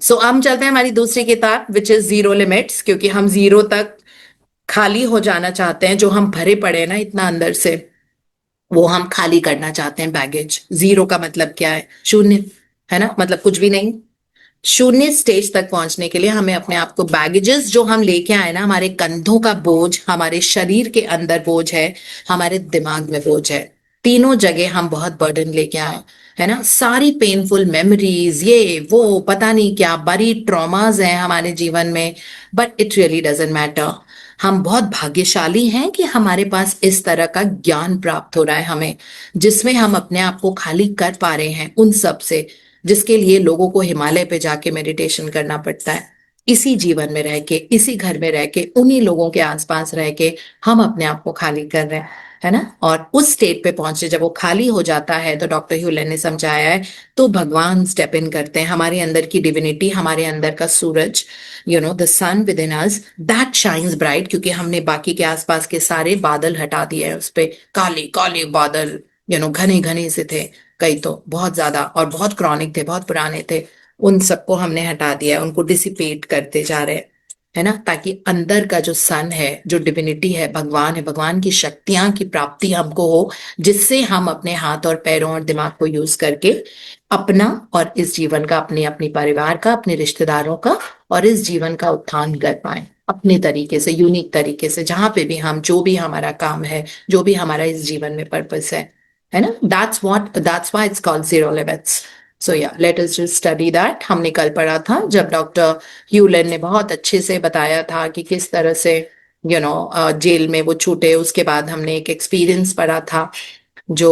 सो हम चलते हैं हमारी दूसरी किताब विच इज जीरो लिमिट्स, क्योंकि हम जीरो तक खाली हो जाना चाहते हैं। जो हम भरे पड़े हैं ना इतना अंदर से, वो हम खाली करना चाहते हैं। बैगेज, जीरो का मतलब क्या है? शून्य, है ना? मतलब कुछ भी नहीं। शून्य स्टेज तक पहुंचने के लिए हमें अपने आप को, बैगेजेस जो हम लेके आए ना, हमारे कंधों का बोझ, हमारे शरीर के अंदर बोझ है, हमारे दिमाग में बोझ है, तीनों जगह हम बहुत बर्डन लेके आए, है ना? सारी पेनफुल मेमोरीज, ये वो पता नहीं क्या बड़ी ट्रॉमाज हैं हमारे जीवन में। But it really doesn't matter. हम बहुत भाग्यशाली हैं कि हमारे पास इस तरह का ज्ञान प्राप्त हो रहा है हमें, जिसमें हम अपने आप को खाली कर पा रहे हैं उन सब से, जिसके लिए लोगों को हिमालय पे जाके मेडिटेशन करना पड़ता है। इसी जीवन में रह के, इसी घर में रह के, उन्हीं लोगों के आसपास रह के हम अपने आप को खाली कर रहे हैं, है ना? और उस स्टेट पे पहुंचे जब वो खाली हो जाता है, तो डॉक्टर ह्यूलन ने समझाया है, तो भगवान स्टेप इन करते हैं। हमारे अंदर की डिविनिटी, हमारे अंदर का सूरज, the sun within us, that shines bright, क्योंकि हमने बाकी के आसपास के सारे बादल हटा दिए हैं। उस पे काले काले बादल, घने घने से थे, कई तो बहुत ज्यादा, और बहुत क्रॉनिक थे, बहुत पुराने थे। उन सबको हमने हटा दिया है, उनको डिसिपेट करते जा रहे हैं, है ना? ताकि अंदर का जो सन है, जो डिविनिटी है, भगवान है, भगवान की शक्तियां की प्राप्ति हमको हो, जिससे हम अपने हाथ और पैरों और दिमाग को यूज करके अपना और इस जीवन का, अपने अपने परिवार का, अपने रिश्तेदारों का और इस जीवन का उत्थान कर पाए अपने तरीके से, यूनिक तरीके से, जहां पे भी हम, जो भी हमारा काम है, जो भी हमारा इस जीवन में पर्पस है ना? that's why it's called zero limits. So yeah, let us just study that. हमने कल पढ़ा था जब डॉक्टर ह्यूलन ने बहुत अच्छे से बताया था कि किस तरह से जेल में वो छूटे। उसके बाद हमने एक एक्सपीरियंस पढ़ा था जो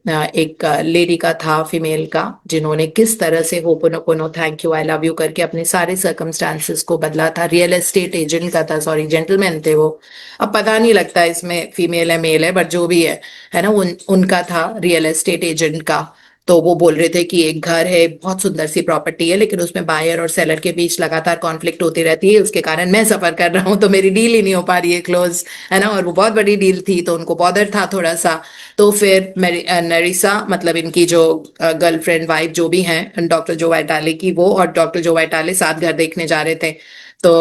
एक लेडी का था, फीमेल का, जिन्होंने किस तरह से ho'oponopono thank you I love you करके अपने सारे सर्कमस्टांसेस को बदला था। रियल एस्टेट एजेंट का था, सॉरी जेंटलमैन थे वो। अब पता नहीं लगता इसमें फीमेल है मेल है, बट जो भी है ना, उनका था रियल एस्टेट एजेंट का। तो वो बोल रहे थे कि एक घर है, बहुत सुंदर सी प्रॉपर्टी है, लेकिन उसमें बायर और सेलर के बीच लगातार कॉन्फ्लिक्ट होती रहती है, उसके कारण मैं सफर कर रहा हूँ, तो मेरी डील ही नहीं हो पा रही है क्लोज, है ना? और वो बहुत बड़ी डील थी, तो उनको बॉदर था थोड़ा सा। तो फिर मेरी नरिसा, मतलब इनकी जो गर्लफ्रेंड वाइफ जो भी हैं, डॉक्टर जो वाइटाले की, वो और डॉक्टर जो वाइटाले साथ घर देखने जा रहे थे। तो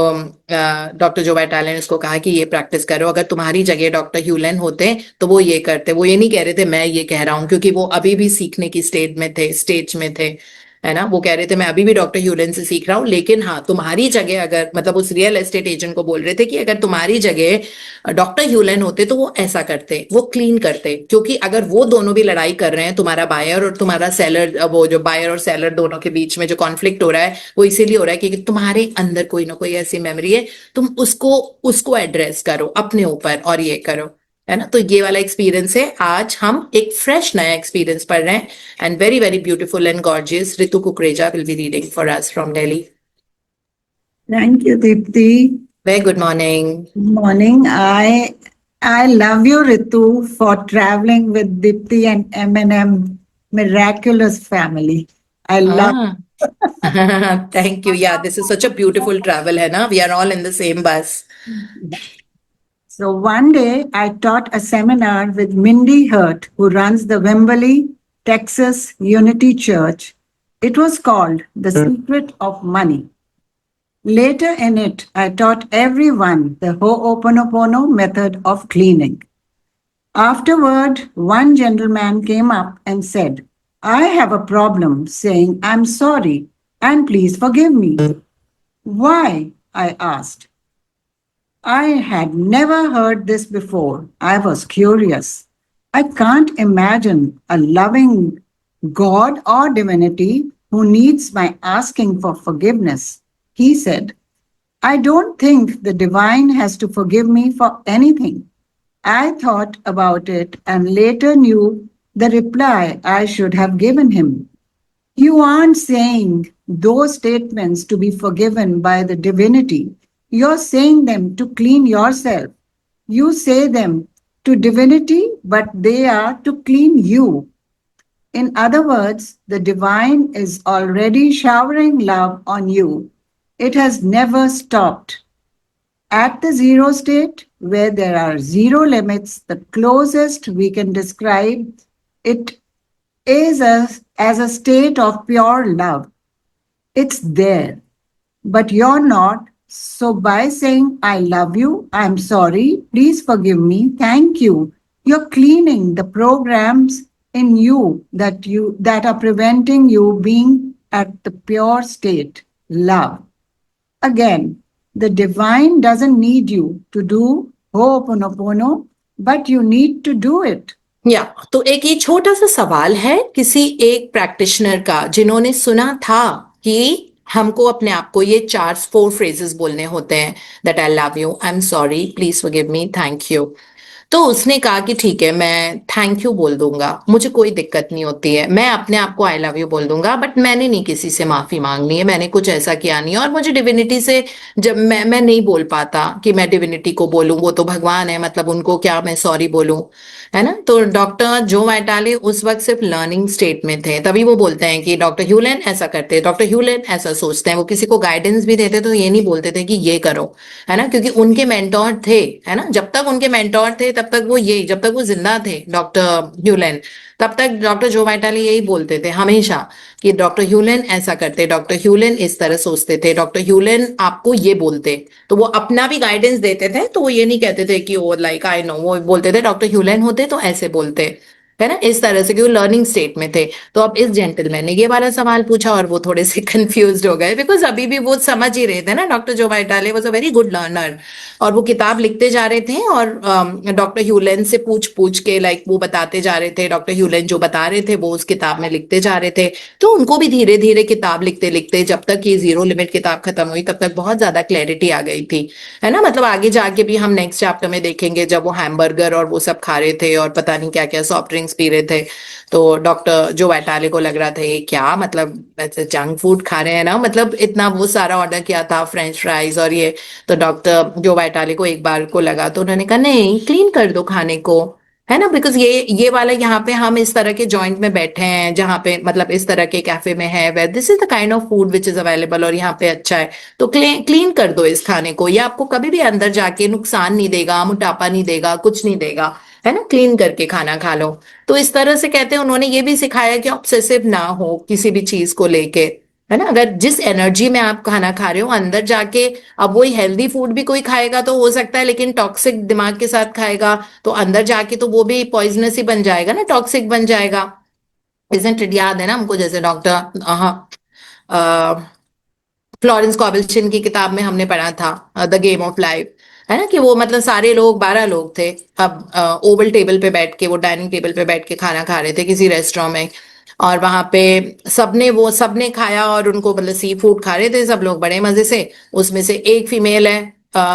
डॉक्टर जो वाइटाले ने उसको कहा कि ये प्रैक्टिस करो, अगर तुम्हारी जगह डॉक्टर ह्यूलन होते तो वो ये करते। वो ये नहीं कह रहे थे मैं ये कह रहा हूँ, क्योंकि वो अभी भी सीखने की स्टेज में थे, है ना? वो कह रहे थे मैं अभी भी डॉक्टर ह्यूलन से सीख रहा हूँ, लेकिन हाँ, तुम्हारी जगह अगर, मतलब उस रियल एस्टेट एजेंट को बोल रहे थे कि अगर तुम्हारी जगह डॉक्टर ह्यूलन होते तो वो ऐसा करते, वो क्लीन करते। क्योंकि अगर वो दोनों भी लड़ाई कर रहे हैं, तुम्हारा बायर और तुम्हारा सेलर, वो जो बायर और सेलर दोनों के बीच में जो कॉन्फ्लिक्ट हो रहा है, वो इसीलिए हो रहा है कि तुम्हारे अंदर कोई ना कोई ऐसी मेमोरी है, तुम उसको उसको एड्रेस करो अपने ऊपर और ये करो, है ना? तो ये वाला एक्सपीरियंस है। आज हम एक फ्रेश नया एक्सपीरियंस पढ़ रहे हैं, and very very beautiful and gorgeous Ritu Kukreja will be reading for us from Delhi. Thank you, Deepti. Very good morning. Morning. I love you, Ritu, for traveling with Deepti and M&M miraculous family. I love. Thank you. Yeah, this is such a beautiful travel, है ना? We are all in the same bus. So one day I taught a seminar with Mindy Hurt, who runs the Wimberley, Texas Unity Church. It was called The Secret of Money. Later in it, I taught everyone the Ho'oponopono method of cleaning. Afterward, one gentleman came up and said, I have a problem saying I'm sorry and please forgive me. Why? I asked. I had never heard this before. I was curious. I can't imagine a loving God or divinity who needs my asking for forgiveness. He said, I don't think the divine has to forgive me for anything. I thought about it and later knew the reply I should have given him. You aren't saying those statements to be forgiven by the divinity. You're saying them to clean yourself. You say them to divinity, but they are to clean you. In other words, the divine is already showering love on you. It has never stopped. At the zero state, where there are zero limits, the closest we can describe it is as a state of pure love. It's there. but you're not. So by saying, I love you, I'm sorry, please forgive me, thank you, you're cleaning the programs in you that are preventing you being at the pure state, love. Again, the divine doesn't need you to do Ho'oponopono, but you need to do it. या तो एक ये छोटा सा सवाल है किसी एक प्रैक्टिशनर का जिन्होंने सुना था कि हमको अपने आप को ये 4 फ्रेजेस बोलने होते हैं, that I love you, I am sorry, please forgive me, thank you. तो उसने कहा कि ठीक है, मैं थैंक यू बोल दूंगा, मुझे कोई दिक्कत नहीं होती है, मैं अपने आप को आई लव यू बोल दूंगा, बट मैंने नहीं किसी से माफी मांगनी है, मैंने कुछ ऐसा किया नहीं है, और मुझे डिविनिटी से जब मैं नहीं बोल पाता कि मैं डिविनिटी को बोलूं, वो तो भगवान है, मतलब उनको क्या मैं सॉरी बोलूं, है ना। तो डॉक्टर जो वाइटाले उस वक्त सिर्फ लर्निंग स्टेट में थे, तभी वो बोलते हैं कि डॉक्टर ह्यूलेन ऐसा करते हैं, डॉक्टर ह्यूलेन ऐसा सोचते हैं। वो किसी को गाइडेंस भी देते तो ये नहीं बोलते थे कि ये करो, है ना, क्योंकि उनके मेंटोर थे, है ना, जब तक उनके मेंटोर थे तब तक वो यही, जब तक वो जिंदा थे डॉक्टर ह्यूलेन, तब तक डॉक्टर जो वाइटाले यही बोलते थे हमेशा कि डॉक्टर ह्यूलेन ऐसा करते, डॉक्टर ह्यूलेन इस तरह सोचते थे, डॉक्टर ह्यूलेन आपको ये बोलते। तो वो अपना भी गाइडेंस देते थे, तो वो ये नहीं कहते थे कि वो लाइक आई नो, वो बोलते थे डॉक्टर ह्यूलेन होते तो ऐसे बोलते, है ना, इस तरह से, कि वो लर्निंग स्टेट में थे। तो अब इस जेंटलमैन ने ये वाला सवाल पूछा और वो थोड़े से कंफ्यूज हो गए, बिकॉज अभी भी वो समझ ही रहे थे ना, doctor Joe Vitale was a very good learner, और वो किताब लिखते जा रहे थे और डॉक्टर ह्यूलेन से पूछ पूछ के लाइक वो बताते जा रहे थे, डॉक्टर ह्यूलेन जो बता रहे थे वो उस किताब में लिखते जा रहे थे। तो उनको भी धीरे धीरे किताब लिखते लिखते, जब तक ये जीरो लिमिट किताब खत्म हुई तब तक बहुत ज्यादा क्लैरिटी आ गई थी, है ना। मतलब आगे जाके भी हम नेक्स्ट चैप्टर में देखेंगे, जब वो हैमबर्गर और वो सब खा रहे थे और पता नहीं क्या क्या सॉफ्ट ड्रिंक्स पी रहे थे, तो डॉक्टर जो वाइटाले को लग रहा था ये क्या, मतलब जंक फूड खा रहे हैं ना, मतलब इतना वो सारा ऑर्डर किया था, फ्रेंच फ्राइज और ये। तो डॉक्टर जो वाइटाले को एक बार को लगा, तो उन्होंने कहा नहीं, क्लीन कर दो खाने को, है ना, बिकॉज ये वाला यहाँ पे हम इस तरह के जॉइंट में बैठे हैं जहाँ पे मतलब इस तरह के कैफे में है, where this is the kind of food which is available और यहाँ पे अच्छा है, तो क्लीन कर दो इस खाने को, ये आपको कभी भी अंदर जाके नुकसान नहीं देगा, मोटापा नहीं देगा, कुछ नहीं देगा, है ना, क्लीन करके खाना खा लो। तो इस तरह से कहते हैं, उन्होंने ये भी सिखाया कि ऑब्सेसिव ना हो किसी भी चीज को लेके, है ना। अगर जिस एनर्जी में आप खाना खा रहे हो अंदर जाके, अब वही हेल्दी फूड भी कोई खाएगा तो हो सकता है, लेकिन टॉक्सिक दिमाग के साथ खाएगा तो अंदर जाके तो वो भी पॉइजनस ही बन जाएगा ना, टॉक्सिक बन जाएगा। इजंट इट, याद है ना हमको, जैसे डॉक्टर फ्लोरेंस कॉबल्शिन की किताब में हमने पढ़ा था द गेम ऑफ लाइफ, है ना, कि वो मतलब सारे लोग 12 लोग थे, अब ओवल टेबल पे बैठ के, वो डाइनिंग टेबल पे बैठ के खाना खा रहे थे किसी रेस्टोरेंट में, और वहां पे सबने खाया और उनको मतलब सी फूड खा रहे थे सब लोग बड़े मजे से। उसमें से एक फीमेल है,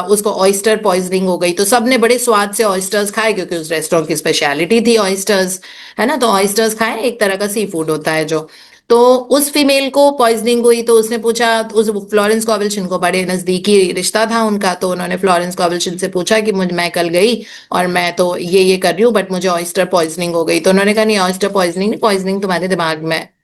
उसको ऑयस्टर पॉइजनिंग हो गई, तो सबने बड़े स्वाद से ऑयस्टर्स खाए क्योंकि उस रेस्टोरेंट की स्पेशलिटी थी ऑयस्टर्स, है ना, तो ऑयस्टर्स खाए, एक तरह का सी फूड होता है जो। तो उस फीमेल को पॉइजनिंग हुई, तो उसने पूछा, उस फ्लोरेंस कॉबल्शिन को बड़े नजदीकी रिश्ता था उनका, तो उन्होंने फ्लोरेंस कॉबल्शिन से पूछा कि मैं कल गई और मैं तो ये कर रही हूँ बट मुझे ऑयस्टर पॉइजनिंग हो गई। तो उन्होंने कहा नहीं, ऑयस्टर पॉइजनिंग नहीं, पॉइजनिंग तुम्हारे दिमाग में है,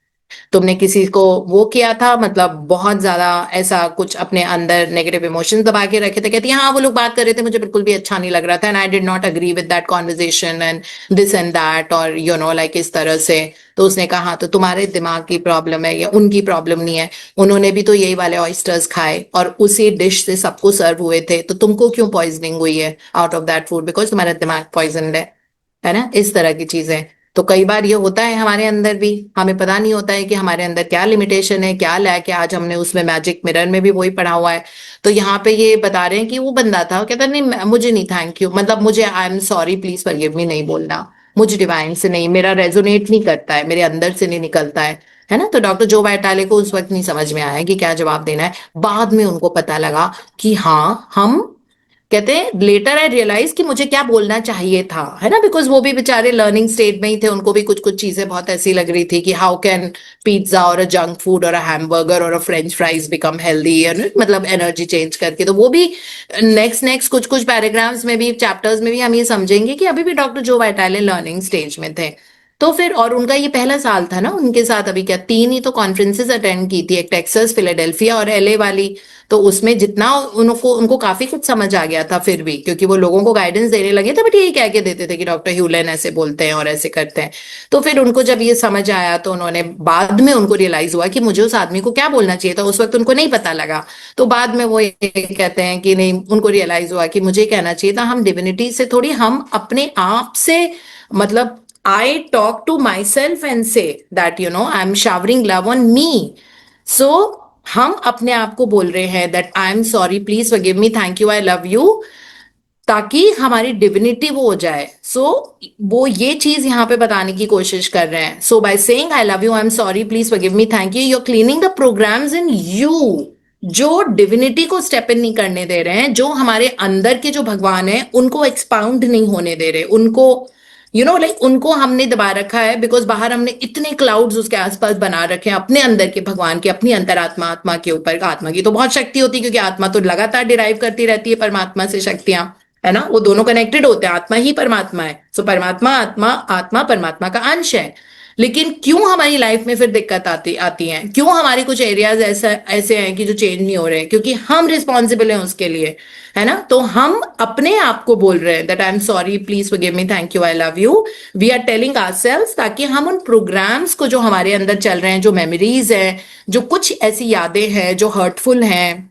तुमने किसी को वो किया था, मतलब बहुत ज्यादा ऐसा कुछ अपने अंदर नेगेटिव इमोशंस दबा के रखे थे। कहती है हाँ, वो लोग बात कर रहे थे, मुझे बिल्कुल भी अच्छा नहीं लग रहा था, and I did not agree with that conversation and this and that, और यू नो लाइक इस तरह से। तो उसने कहा हाँ, तो तुम्हारे दिमाग की प्रॉब्लम है या उनकी प्रॉब्लम नहीं है, उन्होंने भी तो यही वाले ऑयस्टर्स खाए और उसी डिश से सबको सर्व हुए थे, तो तुमको क्यों पॉइजनिंग हुई है out of that food, because तुम्हारा दिमाग पॉइजन है ना, इस तरह की चीजें। तो कई बार ये होता है हमारे अंदर भी, हमें पता नहीं होता है कि हमारे अंदर क्या लिमिटेशन है, क्या लैक है। आज हमने उसमें मैजिक मिरर में भी वही पढ़ा हुआ है। तो यहाँ पे ये बता रहे हैं कि वो बंदा था, वो कहता नहीं मुझे नहीं, थैंक यू, मतलब मुझे आई एम सॉरी प्लीज फॉरगिव मी नहीं बोलना, मुझे डिवाइन से नहीं, मेरा रेजोनेट नहीं करता है, मेरे अंदर से नहीं निकलता है ना। तो डॉक्टर जो वाइटाले को उस वक्त नहीं समझ में आया कि क्या जवाब देना है, बाद में उनको पता लगा कि हाँ, हम कहते हैं लेटर आई रियलाइज कि मुझे क्या बोलना चाहिए था, है ना, बिकॉज वो भी बेचारे लर्निंग स्टेट में ही थे, उनको भी कुछ कुछ चीजें बहुत ऐसी लग रही थी कि हाउ कैन पिज्जा और अ जंक फूड और अ हैमबर्गर और a French fries become healthy, मतलब एनर्जी चेंज करके। तो वो भी नेक्स्ट नेक्स्ट कुछ कुछ पैराग्राफ्स में भी, चैप्टर्स में भी हम ये समझेंगे कि अभी भी डॉक्टर जो वाइटाले लर्निंग स्टेज में थे। तो फिर और उनका ये पहला साल था ना उनके साथ, अभी क्या 3 ही तो कॉन्फ्रेंसेस अटेंड की थी, एक टेक्सास, फिलाडेल्फिया और एलए वाली। तो उसमें जितना उनको उनको काफी कुछ समझ आ गया था फिर भी, क्योंकि वो लोगों को गाइडेंस देने लगे थे, बट यही कह के देते थे कि डॉक्टर ह्यूलन ऐसे बोलते हैं और ऐसे करते हैं। तो फिर उनको जब ये समझ आया तो उन्होंने बाद में उनको रियलाइज हुआ कि मुझे उस आदमी को क्या बोलना चाहिए था, उस वक्त उनको नहीं पता लगा। तो बाद में वो ये कहते हैं कि नहीं, उनको रियलाइज हुआ कि मुझे कहना चाहिए था हम डिविनिटी से थोड़ी, हम अपने आप से, मतलब I talk to myself and say that I'm showering love on me. So हम अपने आप को बोल रहे हैं that I am sorry, please forgive me, thank you, I love you, ताकि हमारी डिविनिटी वो हो जाए। सो वो ये चीज यहाँ पे बताने की कोशिश कर रहे हैं। So by saying I love you, I am sorry, please forgive me, thank you, you are cleaning the programs in you, जो डिविनिटी को स्टेप इन नहीं करने दे रहे हैं, जो हमारे अंदर के जो भगवान है उनको एक्सपाउंड नहीं होने दे रहे, उनको लाइक उनको हमने दबा रखा है, बिकॉज बाहर हमने इतने क्लाउड्स उसके आसपास बना रखे हैं अपने अंदर के भगवान के, अपनी अंतरात्मा, आत्मा के ऊपर। आत्मा की तो बहुत शक्ति होती है, क्योंकि आत्मा तो लगातार डिराइव करती रहती है परमात्मा से शक्तियां, है ना, वो दोनों कनेक्टेड होते हैं, आत्मा ही परमात्मा है। सो परमात्मा आत्मा, आत्मा परमात्मा का अंश है। लेकिन क्यों हमारी लाइफ में फिर दिक्कत आती आती है, क्यों हमारे कुछ एरियाज ऐसे हैं कि जो चेंज नहीं हो रहे, क्योंकि हम रिस्पॉन्सिबल हैं उसके लिए, है ना। तो हम अपने आप को बोल रहे हैं that I am sorry, please forgive me, thank you, I love you, we are telling ourselves, ताकि हम उन प्रोग्राम्स को जो हमारे अंदर चल रहे हैं, जो मेमोरीज हैं, जो कुछ ऐसी यादें हैं जो हर्टफुल हैं,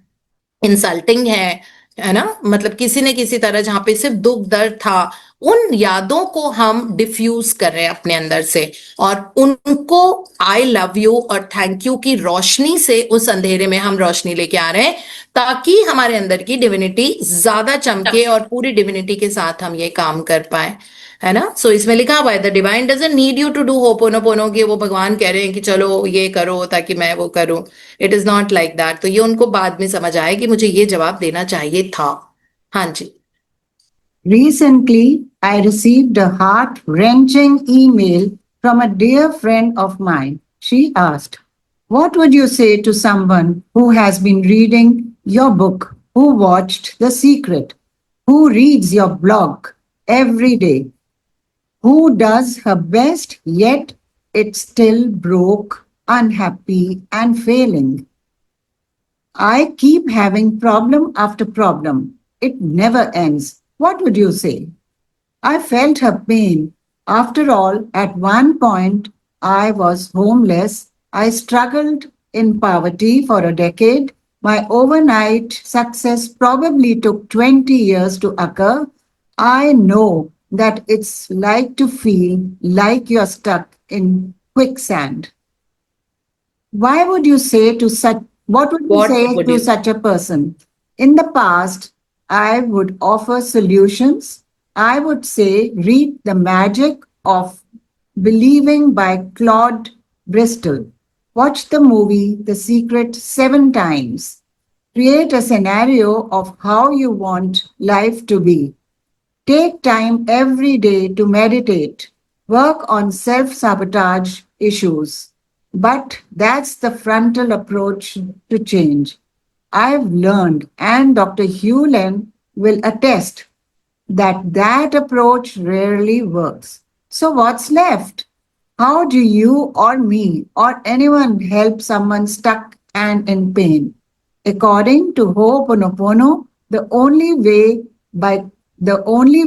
इंसल्टिंग है ना, मतलब किसी न किसी तरह जहां पे सिर्फ दुख दर्द था, उन यादों को हम डिफ्यूज कर रहे हैं अपने अंदर से, और उनको आई लव यू और थैंक यू की रोशनी से उस अंधेरे में हम रोशनी लेके आ रहे हैं, ताकि हमारे अंदर की डिविनिटी ज्यादा चमके और पूरी डिविनिटी के साथ हम ये काम कर पाए, है ना। सो इसमें लिखा हुआ है the divine doesn't need you to do ho'oponopono, कि वो भगवान कह रहे हैं कि चलो ये करो ताकि मैं वो करूं, it is not like that. तो ये उनको बाद में समझ आया कि मुझे ये जवाब देना चाहिए था। हाँ जी। Recently, I received a heart-wrenching email from a dear friend of mine. She asked, "What would you say to someone who has been reading your book, who watched The Secret, who reads your blog every day, who does her best, yet it's still broke, unhappy, and failing? I keep having problem after problem. It never ends. What would you say?" I felt her pain. After all, at one point, I was homeless. I struggled in poverty for a decade. My overnight success probably took 20 years to occur. I know that it's like to feel like you're stuck in quicksand. Why would you say to such, what would you What say would to you- such a person? In the past, I would offer solutions. I would say, read The Magic of Believing by Claude Bristol. Watch the movie The Secret 7 times. Create a scenario of how you want life to be. Take time every day to meditate. Work on self-sabotage issues. But that's the frontal approach to change. I've learned, and Dr. Hewlin will attest, that approach rarely works. So what's left? How do you or me or anyone help someone stuck and in pain? According to Ho'oponopono, the only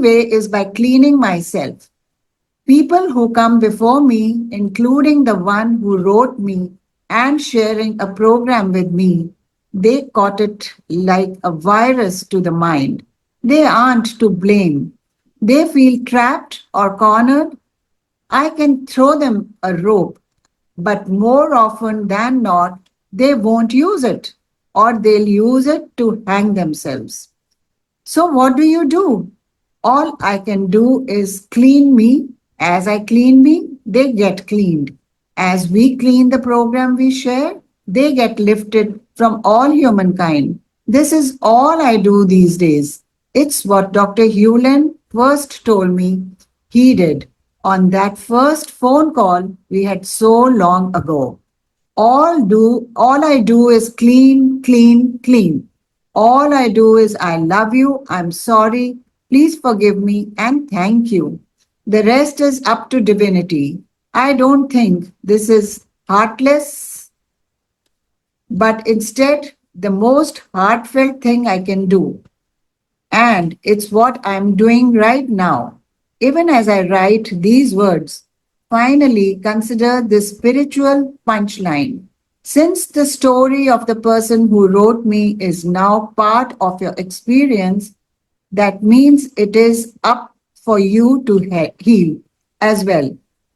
way is by cleaning myself. People who come before me, including the one who wrote me and sharing a program with me, they caught it like a virus to the mind. They aren't to blame. They feel trapped or cornered. I can throw them a rope, but more often than not, they won't use it, or they'll use it to hang themselves. So, what do? All I can do is clean me. As I clean me, they get cleaned. As we clean the program we share, they get lifted from all humankind. This is all I do these days. It's what Dr. Hewlin first told me he did on that first phone call we had so long ago. All I do is clean, clean, clean. All I do is I love you, I'm sorry, please forgive me, and thank you. The rest is up to divinity. I don't think this is heartless, but instead the most heartfelt thing I can do. And it's what I'm doing right now. Even as I write these words, finally consider this spiritual punchline. Since the story of the person who wrote me is now part of your experience, that means it is up for you to heal as well.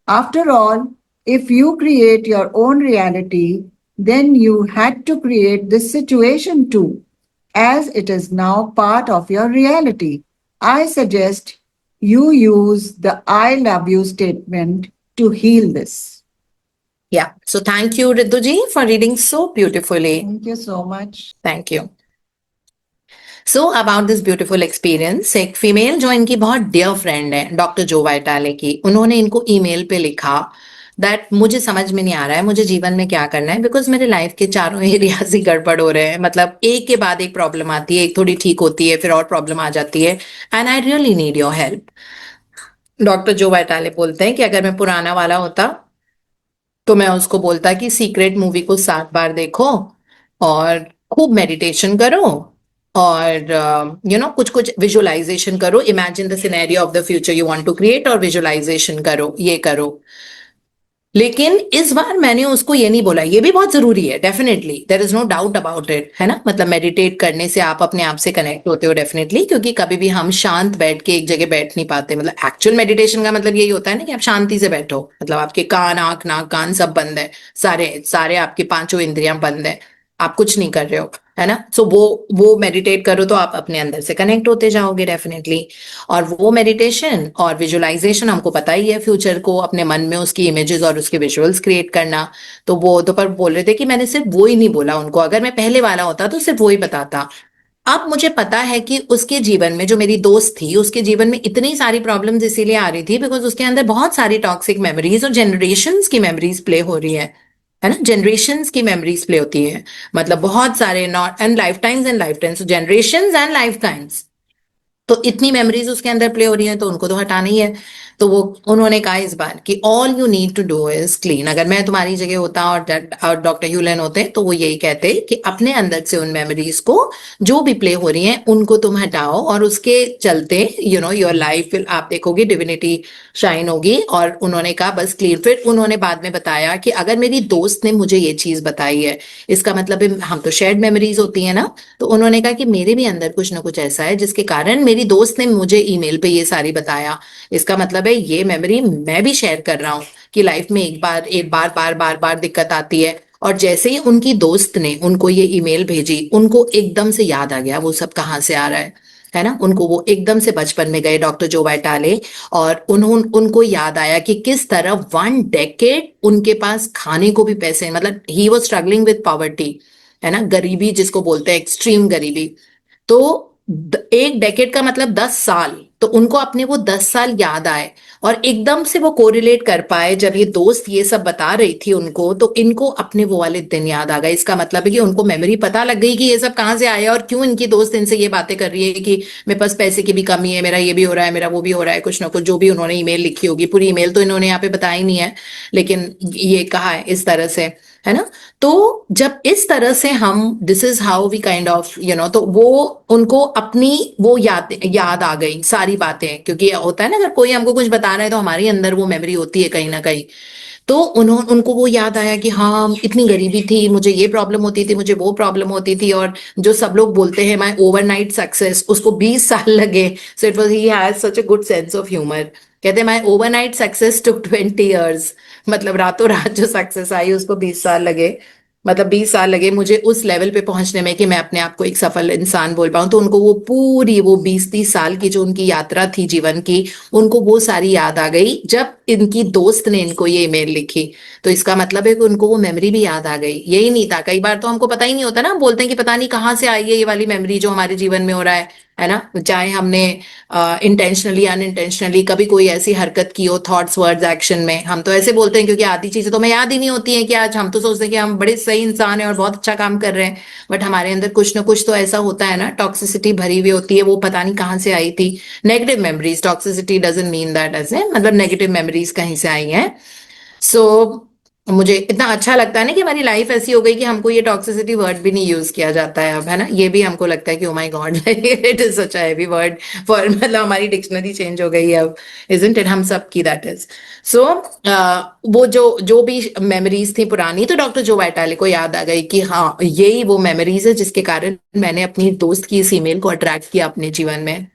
After all, if you create your own reality, then you had to create this situation too, as it is now part of your reality. I suggest you use the I love you statement to heal this. Yeah. So thank you, Ritu ji, for reading so beautifully. Thank you so much. Thank you. So about this beautiful experience, एक female जो इनकी बहुत dear friend है, doctor Joe वाइटाले की, उन्होंने इनको email पे लिखा दैट मुझे समझ में नहीं आ रहा है मुझे जीवन में क्या करना है, बिकॉज मेरे लाइफ के चारों एरियाज ही गड़बड़ हो रहे हैं, मतलब एक के बाद एक प्रॉब्लम आती है, एक थोड़ी ठीक होती है फिर और प्रॉब्लम आ जाती है, and I really need your help. Doctor Joe वाइटाले बोलते हैं कि अगर मैं पुराना वाला होता तो मैं उसको बोलता कि सीक्रेट मूवी को 7 बार देखो और खूब मेडिटेशन करो और कुछ कुछ विजुअलाइजेशन करो, imagine the scenario of the future you want to create और विजुअलाइजेशन करो, ये करो. लेकिन इस बार मैंने उसको ये नहीं बोला, ये भी बहुत जरूरी है, definitely there is no doubt about it, है ना. मतलब मेडिटेट करने से आप अपने आप से कनेक्ट होते हो डेफिनेटली, क्योंकि कभी भी हम शांत बैठ के एक जगह बैठ नहीं पाते. मतलब एक्चुअल मेडिटेशन का मतलब यही होता है ना कि आप शांति से बैठो, मतलब आपके कान, आंख, नाक, कान सब बंद है, सारे सारे आपके 5 इंद्रियां बंद है, आप कुछ नहीं कर रहे हो, है ना. सो वो मेडिटेट करो तो आप अपने अंदर से कनेक्ट होते जाओगे डेफिनेटली. और वो मेडिटेशन और विजुअलाइजेशन, हमको पता ही है फ्यूचर को अपने मन में उसकी इमेजेस और उसके विजुअल्स क्रिएट करना. तो वो तो पर बोल रहे थे कि मैंने सिर्फ वो ही नहीं बोला उनको, अगर मैं पहले वाला होता तो सिर्फ वो ही बताता. अब मुझे पता है कि उसके जीवन में, जो मेरी दोस्त थी, उसके जीवन में इतनी सारी प्रॉब्लम्स इसीलिए आ रही थी बिकॉज उसके अंदर बहुत सारी टॉक्सिक मेमोरीज और जनरेशंस की मेमोरीज प्ले हो रही है ना. जनरेशंस की मेमोरीज प्ले होती है, मतलब बहुत सारे, not and life times, generations and life times. तो इतनी मेमोरीज उसके अंदर प्ले हो रही है तो उनको तो हटाना ही है. तो वो उन्होंने कहा इस बार कि all you need to do is clean. अगर मैं तुम्हारी जगह होता और डॉक्टर ह्यूलन होते तो वो यही कहते कि अपने अंदर से उन मेमोरीज को जो भी प्ले हो रही हैं उनको तुम हटाओ, और उसके चलते योर लाइफ, आप देखोगे डिविनिटी शाइन होगी. और उन्होंने कहा बस क्लीन. फिर उन्होंने बाद में बताया कि अगर मेरी दोस्त ने मुझे ये चीज बताई है, इसका मतलब हम तो शेयर्ड मेमोरीज होती है ना. तो उन्होंने कहा कि मेरे भी अंदर कुछ ना कुछ ऐसा है जिसके कारण मेरी दोस्त ने मुझे ईमेल पे ये सारी बताया. इसका मतलब है ये मेमोरी मैं भी शेयर कर रहा हूं कि लाइफ में एक बार बार बार दिक्कत आती है. और जैसे ही उनकी दोस्त ने उनको ये ईमेल भेजी, उनको एकदम से याद आ गया वो सब कहाँ से आ रहा है ना. उनको वो एकदम से बचपन में गए डॉक्टर जो वाइटाले, और उनको याद आया कि किस तरह 1 डेकेड उनके पास खाने को भी पैसे, मतलब he was struggling with poverty, है ना, गरीबी जिसको बोलते हैं, एक्सट्रीम गरीबी. तो 1 डेकेड का मतलब 10 साल. तो उनको अपने वो 10 साल याद आए और एकदम से वो कोरिलेट कर पाए. जब ये दोस्त ये सब बता रही थी उनको, तो इनको अपने वो वाले दिन याद आ गए. इसका मतलब है कि उनको मेमोरी पता लग गई कि ये सब कहाँ से आया और क्यों इनकी दोस्त इनसे ये बातें कर रही है कि मेरे पास पैसे की भी कमी है, मेरा ये भी हो रहा है, मेरा वो भी हो रहा है, कुछ ना कुछ जो भी उन्होंने ईमेल लिखी होगी. पूरी ईमेल तो इन्होंने यहाँ पे बताई नहीं है, लेकिन ये कहा है इस तरह से, है ना. तो जब इस तरह से हम, this is how we kind of तो वो उनको अपनी वो याद आ गई सारी बातें. क्योंकि होता है ना, अगर कोई हमको कुछ बता रहा है तो हमारे अंदर वो मेमोरी होती है कहीं ना कहीं. तो उनको वो याद आया कि हाँ, इतनी गरीबी थी, मुझे ये प्रॉब्लम होती थी, मुझे वो प्रॉब्लम होती थी. और जो सब लोग बोलते हैं माय ओवरनाइट सक्सेस, उसको 20 साल लगे. So it was, he has such a good sense of humour. कहते हैं my overnight success took 20 years, मतलब रातों रात जो सक्सेस आई उसको 20 साल लगे. मतलब 20 साल लगे मुझे उस लेवल पे पहुंचने में कि मैं अपने आप को एक सफल इंसान बोल पाऊं. तो उनको वो पूरी वो 20-30 साल की जो उनकी यात्रा थी जीवन की, उनको वो सारी याद आ गई जब इनकी दोस्त ने इनको ये ईमेल लिखी. तो इसका मतलब है कि उनको वो मेमोरी भी याद आ गई. यही नहीं था, कई बार तो हमको पता ही नहीं होता ना, हम बोलते हैं कि पता नहीं कहाँ से आई है ये वाली मेमोरी जो हमारे जीवन में हो रहा है ना. चाहे हमने इंटेंशनली अनइंटेंशनली कभी कोई ऐसी हरकत की हो, थॉट्स, वर्ड्स, एक्शन में, हम तो ऐसे बोलते हैं क्योंकि आधी चीजें तो हमें याद ही नहीं होती हैं कि आज हम तो सोचते हैं कि हम बड़े सही इंसान हैं और बहुत अच्छा काम कर रहे हैं, बट हमारे अंदर कुछ ना कुछ तो ऐसा होता है ना, टॉक्सिसिटी भरी हुई होती है, वो पता नहीं कहाँ से आई थी. Negative memories, toxicity doesn't mean that, ऐसे मतलब नेगेटिव मेमोरीज कहीं से आई हैं. सो मुझे इतना अच्छा लगता है ना कि हमारी लाइफ ऐसी हो गई कि हमको ये टॉक्सिसिटी वर्ड भी नहीं यूज किया जाता है अब, है ना? ये भी हमको लगता है कि oh my God, it is such a heavy word for, मतलब हमारी डिक्शनरी चेंज हो गई है अब, इजंट इट? हम सब की दैट इज। सो वो जो जो भी मेमोरीज थी पुरानी, तो डॉक्टर जो वाइटाले को याद आ गई कि हाँ, यही वो मेमोरीज है जिसके कारण मैंने अपनी दोस्त की इस ईमेल को अट्रैक्ट किया अपने जीवन में।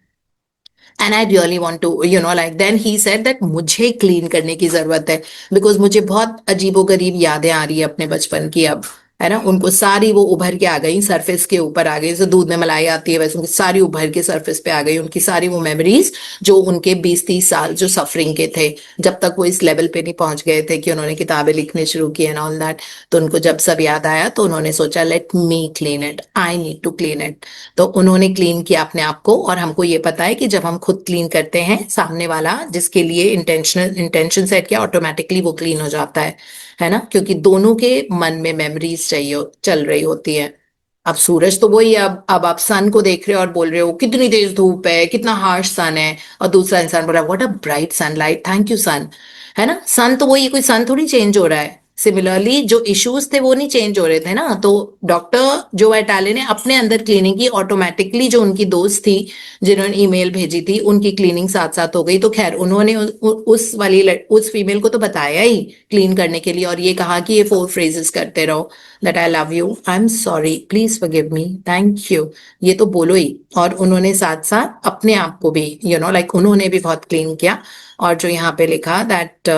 And I really want to like, then he said that मुझे क्लीन करने की जरूरत है, बिकॉज मुझे बहुत अजीबोगरीब यादें आ रही है अपने बचपन की अब, है ना? उनको सारी वो उभर के आ गई, सरफेस के ऊपर आ गई, जैसे दूध में मलाई आती है वैसे उनकी सारी उभर के सरफेस पे आ गई, उनकी सारी वो मेमोरीज जो उनके 20-30 साल जो सफरिंग के थे, जब तक वो इस लेवल पे नहीं पहुंच गए थे कि उन्होंने किताबें लिखने शुरू की एंड ऑल दैट। तो उनको जब सब याद आया तो उन्होंने सोचा let me clean it, I need to clean it. तो उन्होंने क्लीन किया अपने आप को, और हमको ये पता है कि जब हम खुद क्लीन करते हैं, सामने वाला जिसके लिए इंटेंशन सेट किया, ऑटोमेटिकली वो क्लीन हो जाता है ना? क्योंकि दोनों के मन में मेमोरीज चाहिए चल रही होती है। अब सूरज तो वही है, अब आप सन को देख रहे हो और बोल रहे हो कितनी तेज धूप है, कितना हार्श सन है, और दूसरा इंसान बोल रहा है what a bright sunlight, thank you sun, है ना? सन तो वही, कोई सन थोड़ी चेंज हो रहा है। सिमिलरली जो इश्यूज थे वो नहीं चेंज हो रहे थे ना। तो डॉक्टर जो वाइटाले ने अपने अंदर क्लीनिंग की, ऑटोमेटिकली जो उनकी दोस्त थी जिन्होंने ईमेल भेजी थी उनकी क्लीनिंग साथ साथ हो गई। तो खैर उन्होंने उस फीमेल को तो बताया ही क्लीन करने के लिए, और ये कहा कि ये 4 फ्रेजेस करते रहो, that I love you, I am sorry, please forgive me, thank you, ये तो बोलो ही। और उन्होंने साथ साथ अपने आप को भी लाइक उन्होंने भी बहुत क्लीन किया। और जो यहाँ पे लिखा दैट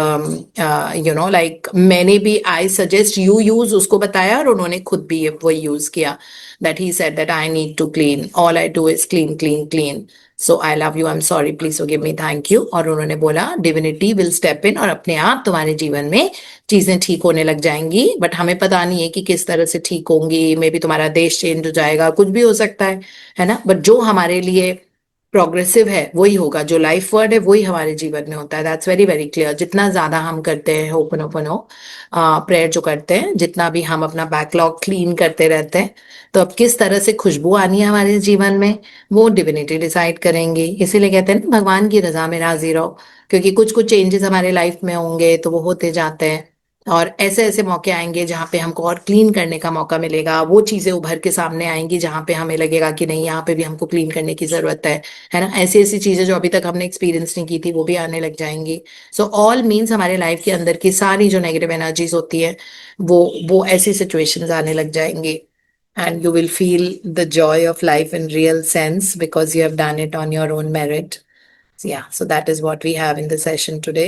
लाइक मैंने भी आई सजेस्ट यू यूज, उसको बताया, और उन्होंने खुद भी वो यूज किया, that he said that I need to clean, all I do is clean clean clean, so I love you, I am sorry, please forgive me, thank you. और उन्होंने बोला डिविनिटी विल स्टेप इन, और अपने आप तुम्हारे जीवन में चीजें ठीक होने लग जाएंगी, बट हमें पता नहीं है कि किस तरह से ठीक होंगी, मे बी तुम्हारा देश चेंज हो जाएगा, कुछ भी हो सकता है ना? बट जो हमारे लिए प्रोग्रेसिव है वही होगा, जो लाइफ वर्ड है वही हमारे जीवन में होता है, दैट्स वेरी वेरी क्लियर। जितना ज्यादा हम करते हैं ओपन ओपन हो प्रेयर जो करते हैं, जितना भी हम अपना बैकलॉग क्लीन करते रहते हैं, तो अब किस तरह से खुशबू आनी है हमारे जीवन में, वो डिविनिटी डिसाइड करेंगे। इसीलिए कहते हैं ना, भगवान की रजा में राजी रहो, क्योंकि कुछ कुछ चेंजेस हमारे लाइफ में होंगे तो वो होते जाते हैं, और ऐसे ऐसे मौके आएंगे जहाँ पे हमको और क्लीन करने का मौका मिलेगा, वो चीजें उभर के सामने आएंगी जहाँ पे हमें लगेगा कि नहीं, यहाँ पे भी हमको क्लीन करने की जरूरत है ना? ऐसी ऐसी चीजें जो अभी तक हमने एक्सपीरियंस नहीं की थी वो भी आने लग जाएंगी। सो ऑल मीन्स हमारे लाइफ के अंदर की सारी जो नेगेटिव एनर्जीज होती है, वो ऐसी सिचुएशंस आने लग जाएंगी, and you will feel the Joy of life in real sense because you have done it on your own merit. Yeah, so that is what we have in the session today.